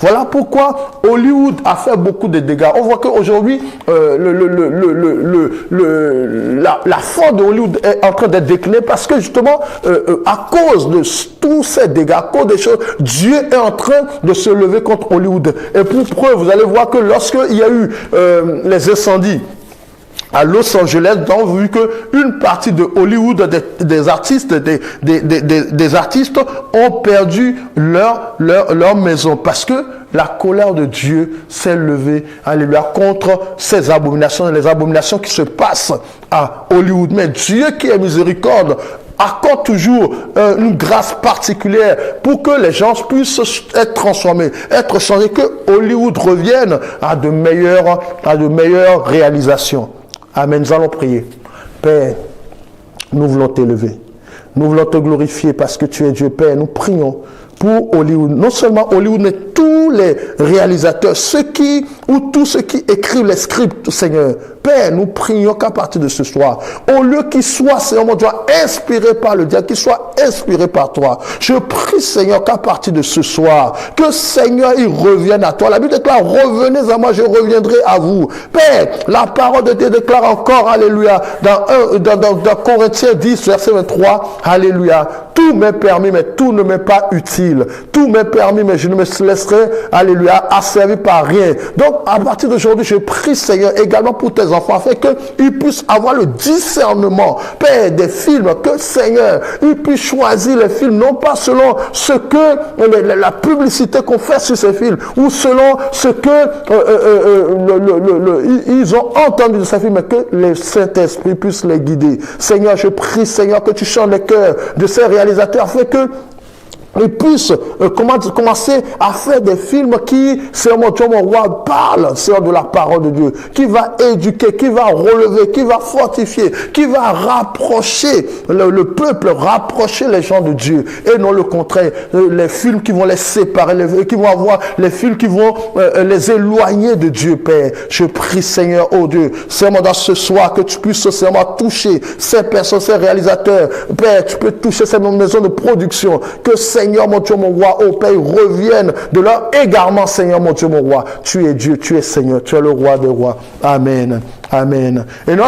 Voilà pourquoi Hollywood a fait beaucoup de dégâts. On voit qu'aujourd'hui, la force de Hollywood est en train d'être déclinée parce que justement, à cause de tous ces dégâts, à cause des choses, Dieu est en train de se lever contre Hollywood. Et pour preuve, vous allez voir que lorsqu'il y a eu les incendies à Los Angeles, donc vu qu'une partie de Hollywood, des artistes, des artistes ont perdu leur maison parce que la colère de Dieu s'est levée, alléluia, contre ces abominations, les abominations qui se passent à Hollywood. Mais Dieu qui est miséricorde accorde toujours une grâce particulière pour que les gens puissent être transformés, être changés, que Hollywood revienne à de meilleures réalisations. Amen. Nous allons prier. Père, nous voulons t'élever. Nous voulons te glorifier parce que tu es Dieu. Père, nous prions pour Hollywood. Non seulement Hollywood, mais tous les réalisateurs, tous ceux qui écrivent les scripts, Seigneur. Père, nous prions qu'à partir de ce soir, au lieu qu'ils soient, Seigneur mon Dieu, inspirés par le diable, qu'ils soient inspirés par toi. Je prie, Seigneur, qu'à partir de ce soir, que Seigneur, ils reviennent à toi. La Bible déclare, revenez à moi, je reviendrai à vous. Père, la parole de Dieu déclare encore, alléluia, dans Corinthiens 10, verset 23, alléluia. Tout m'est permis, mais tout ne m'est pas utile. Tout m'est permis, mais je ne me laisserai, alléluia, asservir par rien. Donc, à partir d'aujourd'hui, je prie, Seigneur, également pour tes enfants, afin qu'ils puissent avoir le discernement, Père, des films, que, Seigneur, ils puissent choisir les films, non pas selon ce que la publicité qu'on fait sur ces films, ou selon ce que ils ont entendu de ces films, mais que le Saint-Esprit puisse les guider. Seigneur, je prie, Seigneur, que tu changes les cœurs de ces réalisateurs, afin que ils puissent commencer à faire des films qui, Seigneur mon Dieu, mon roi, parlent, Seigneur, de la parole de Dieu, qui va éduquer, qui va relever, qui va fortifier, qui va rapprocher le peuple, rapprocher les gens de Dieu, et non le contraire, les films qui vont les séparer, les films qui vont les éloigner de Dieu, Père. Je prie, Seigneur, oh Dieu, Seigneur, dans ce soir, que tu puisses, Seigneur, toucher ces personnes, ces réalisateurs, Père, tu peux toucher ces maisons de production, que Seigneur, mon Dieu, mon roi, oh Père, reviennent de leur égarement, Seigneur, mon Dieu, mon roi. Tu es Dieu, tu es Seigneur, tu es le roi des rois. Amen. Amen. Et notre